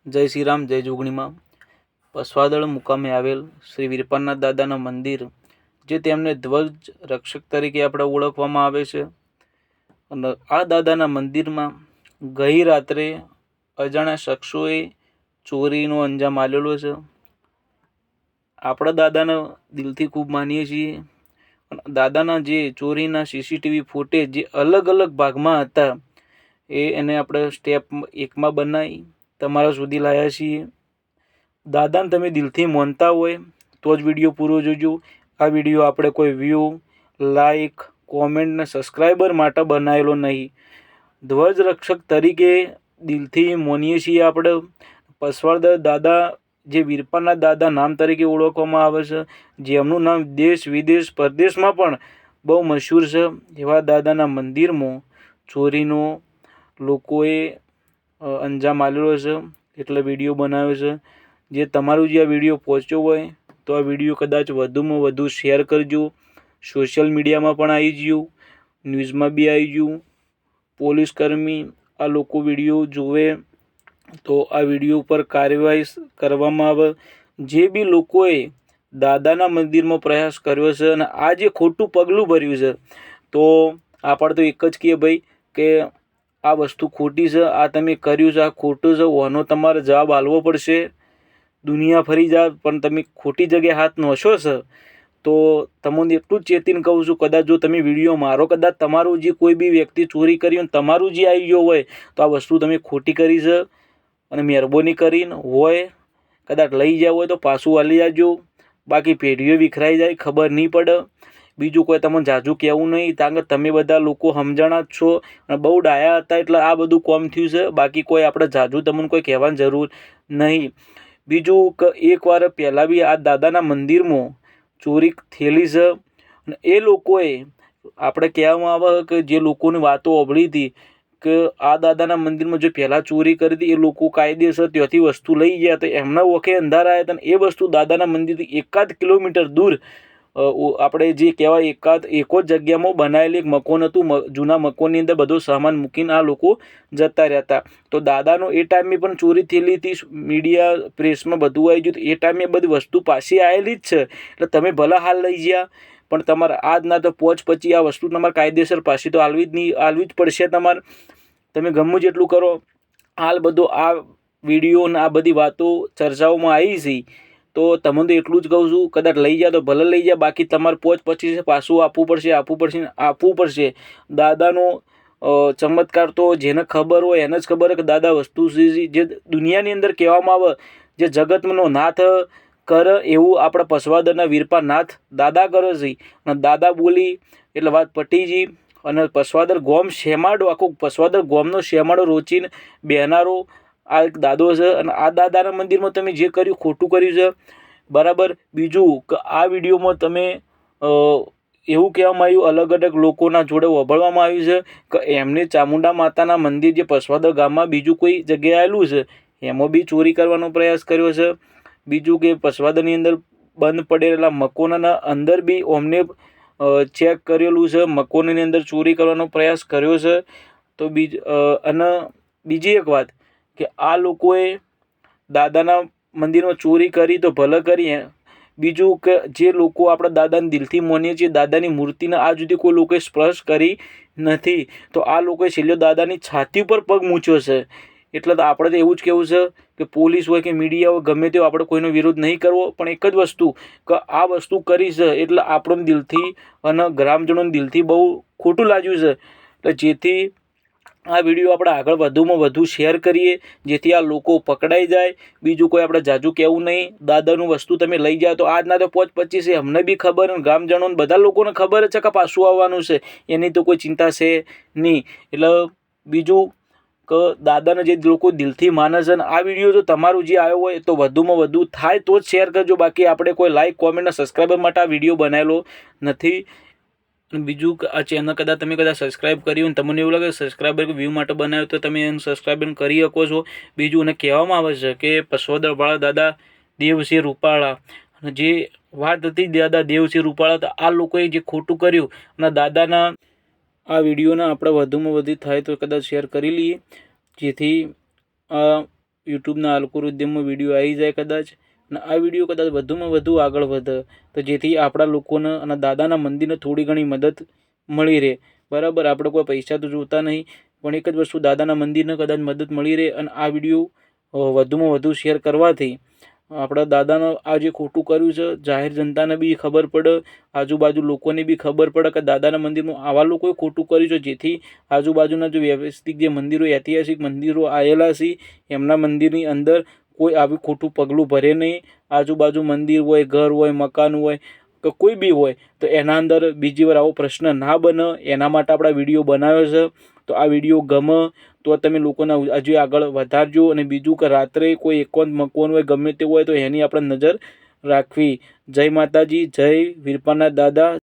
જય શ્રી રામ, જય જોગણીમાં. પસવાદળ મુકામે આવેલ શ્રી વીરપારના દાદાના મંદિર, જે તેમને ધ્વજ રક્ષક તરીકે આપણે ઓળખવામાં આવે છે. અને આ દાદાના મંદિરમાં ગઈ રાત્રે અજાણ્યા શખ્સોએ ચોરીનો અંજામ આલેલો છે. આપણા દાદાને દિલથી ખૂબ માનીએ છીએ. દાદાના જે ચોરીના સીસીટીવી ફૂટેજ જે અલગ અલગ ભાગમાં હતા, એને આપણે સ્ટેપ 1માં બનાવી તમારા સુધી લાવ્યા છીએ. દાદાને તમે દિલથી માનતા હોય તો જ વિડીયો પૂરો જોજો. આ વિડીયો આપણે કોઈ વ્યૂ, લાઈક, કોમેન્ટ ને સબસ્ક્રાઈબર માટે બનાવેલો નહીં. ધ્વજ રક્ષક તરીકે દિલથી માનીએ છીએ આપણે. પસવાદર દાદા જે વીરપારના દાદા નામ તરીકે ઓળખવામાં આવે છે, જેમનું નામ દેશ વિદેશ પરદેશમાં પણ બહુ મશહૂર છે, એવા દાદાના મંદિરમાં ચોરીનો લોકોએ અંજામ આલેલો છે. એટલે વિડીયો બનાવ્યો છે. જે તમારું જે આ વિડીયો પહોંચ્યો હોય તો આ વિડીયો કદાચ વધુમાં વધુ શેર કરજો. સોશિયલ મીડિયામાં પણ આવી ગયું, ન્યૂઝમાં બી આવી ગયું. પોલીસ કર્મી આ લોકો વિડીયો જોવે તો આ વિડીયો ઉપર કાર્યવાહી કરવામાં આવે. જે બી લોકોએ દાદાના મંદિરમાં પ્રયાસ કર્યો છે અને આ જે ખોટું પગલું ભર્યું છે, તો આપણે તો એક જ કહીએ ભાઈ કે આ વસ્તુ ખોટી છે, આ તમે કર્યું છે, આ ખોટું છે, ઓનો તમારે જવાબ આપવો પડશે. દુનિયા ફરી જાય પણ તમે ખોટી જગ્યાએ હાથ નોશો છે તો તમને એટલું જ ચેતીને કહું છું, કદાચ જો તમે વિડીયો મારો, કદાચ તમારું જે કોઈ બી વ્યક્તિ ચોરી કરી અને તમારું જે આવી ગયો હોય તો આ વસ્તુ તમે ખોટી કરી છે. અને મહેરબાની કરીને હોય કદાચ લઈ જાવ હોય તો પાછું હાલી જાજો. બાકી પેઢીઓ વિખરાઈ જાય, ખબર નહીં પડે. બીજું કોઈ તમને જાજુ કહેવું નહીં, કારણ કે તમે બધા લોકો સમજણા જ છો અને બહુ ડાયા હતા એટલે આ બધું કોમ થયું છે. બાકી કોઈ આપણે જાજુ તમને કોઈ કહેવાની જરૂર નહીં. બીજું કે એકવાર પહેલાં બી આ દાદાના મંદિરમાં ચોરી થયેલી છે અને એ લોકોએ આપણે કહેવામાં આવે કે જે લોકોની વાતો સાંભળી હતી કે આ દાદાના મંદિરમાં જે પહેલાં ચોરી કરી હતી એ લોકો કાયદેસર ત્યાંથી વસ્તુ લઈ ગયા તો એમના ઓખે અંધારા આવ્યા હતા. એ વસ્તુ દાદાના મંદિરથી 1 કિલોમીટર દૂર આપણે જે કહેવાય એક જ જગ્યામાં બનાવેલી એક મકાન હતું. જૂના મકાનની અંદર બધો સામાન મૂકીને આ લોકો જતા રહેતા. તો દાદાનો એ ટાઈમે પણ ચોરી થયેલી હતી. મીડિયા પ્રેસમાં બધું આવી ગયું. એ ટાઈમે બધી વસ્તુ પાછી આવેલી જ છે. એટલે તમે ભલા હાલ લઈ ગયા પણ તમારે આજના તો પોચ પછી આ વસ્તુ તમારે કાયદેસર પાછી તો આલવી જ પડશે. તમે ગમે જેટલું કરો હાલ બધો આ વિડીયો ને આ બધી વાતો ચર્ચાઓમાં આવી છે તો તમને તો એટલું જ કહું છું, કદાચ લઈ જાય તો ભલે લઈ જાય, બાકી તમારે પોચ પછી પાછું આપવું પડશે. દાદાનો ચમત્કાર તો જેને ખબર હોય એને જ ખબર કે દાદા વસ્તુ જે દુનિયાની અંદર કહેવામાં આવે જે જગતનો નાથ કરે એવું આપણા પસવાદરના વીરપા નાથ દાદા કરે છે. અને દાદા બોલી એટલે વાત પટી ગઈ. અને પસવાદર ગોમ શેમાડો, આખો પસવાદર ગોમનો શેમાડો રોચીને બેનારો આ એક દાદો છે. અને આ દાદાના મંદિરમાં તમે જે કર્યું ખોટું કર્યું છે, બરાબર. બીજું કે આ વિડીયોમાં તમે એવું કહેવામાં આવ્યું, અલગ અલગ લોકોના જોડે વભળવામાં આવ્યું છે કે એમને ચામુંડા માતાના મંદિર જે પસવાદર ગામમાં બીજું કોઈ જગ્યાએ આવેલું છે એમાં બી ચોરી કરવાનો પ્રયાસ કર્યો છે. બીજું કે પસવાદરની અંદર બંધ પડેલા મકોનાના અંદર બી અમને ચેક કરેલું છે, મકોનની અંદર ચોરી કરવાનો પ્રયાસ કર્યો છે. તો અને બીજી એક વાત કે આ લોકોએ દાદાના મંદિરમાં ચોરી કરી તો ભલે કરી. બીજું કે જે લોકો આપણા દાદાને દિલથી માનીએ છીએ, દાદાની મૂર્તિને આજ સુધી કોઈ લોકોએ સ્પર્શ કરી નથી, તો આ લોકોએ છેલ્લે દાદાની છાતી ઉપર પગ મૂક્યો છે. એટલે તો આપણે તો એવું જ કહેવું છે કે પોલીસ હોય કે મીડિયા હોય ગમે તેવો આપણે કોઈનો વિરોધ નહીં કરવો, પણ એક જ વસ્તુ કે આ વસ્તુ કરી છે એટલે આપણને દિલથી અને ગ્રામજનોને દિલથી બહુ ખોટું લાગ્યું છે. એટલે જેથી આ વિડીયો આપણે આગળ વધુમાં વધુ શેર કરીએ જેથી આ લોકો પકડાઈ જાય. બીજું કોઈ આપણે જાજુ કહેવું નહીં. દાદાનું વસ્તુ તમે લઈ જાઓ તો આજના તો 25 છે, અમને બી ખબર, ગ્રામજનોને બધા લોકોને ખબર છે કે પાછું આવવાનું છે, એની તો કોઈ ચિંતા છે નહીં. એટલે બીજું કે દાદાને જે લોકો દિલથી માને છે, આ વિડીયો જો તમારું જે આવ્યો હોય તો વધુમાં વધુ થાય તો જ શેર કરજો. બાકી આપણે કોઈ લાઈક, કોમેન્ટ અને સબસ્ક્રાઈબર માટે આ વિડીયો બનાવેલો નથી. બીજું આ ચેનલ કદાચ તમે સબસ્ક્રાઈબ કર્યું અને તમને એવું લાગે સબસ્ક્રાઈબર કે વ્યૂ માટે બનાવ્યો તો તમે એને સબસ્ક્રાઈબ કરી શકો છો. બીજું એને કહેવામાં આવે છે કે પસવાદરવાળા દાદા દેવસિંહ રૂપાળા, અને જે વાત હતી દાદા દેવસિંહ રૂપાળા, તો આ લોકોએ જે ખોટું કર્યું અને દાદાના આ વિડીયોને આપણે વધુમાં વધુ થાય તો કદાચ શેર કરી લઈએ જેથી યુટ્યુબના અલ્ગોરિધમમાં વિડીયો આવી જાય કદાચ, અને આ વિડીયો કદાચ વધુમાં વધુ આગળ વધે તો જેથી આપણા લોકોને અને દાદાના મંદિરને થોડી ઘણી મદદ મળી રહે. બરાબર, આપણે કોઈ પૈસા તો જોતા નહીં, પણ એક જ વસ્તુ દાદાના મંદિરને કદાચ મદદ મળી રહે. અને આ વિડીયો વધુમાં વધુ શેર કરવાથી આપણા દાદાનો આ જે ખોટું કર્યું છે જાહેર જનતાને બી ખબર પડે, આજુબાજુ લોકોને બી ખબર પડે કે દાદાના મંદિરમાં આવા લોકોએ ખોટું કર્યું છે, જેથી આજુબાજુના જે વ્યવસ્થિત જે મંદિરો, ઐતિહાસિક મંદિરો આવેલા છે એમના મંદિરની અંદર કોઈ આવી ખોટું પગલું ભરે નહીં. આજુબાજુ મંદિર હોય, ઘર હોય, મકાન હોય કે કોઈ બી હોય તો એના અંદર બીજી વાર આવો પ્રશ્ન ના બને એના માટે આપણા વિડીયો બનાવ્યો છે. તો આ વિડીયો ગમે તો તમે લોકોને હજી આગળ વધારજો. અને બીજું કે રાત્રે કોઈ એકાંત મકવાનું હોય, ગમે તે હોય તો એની આપણે નજર રાખવી. જય માતાજી, જય વીરપાના દાદા.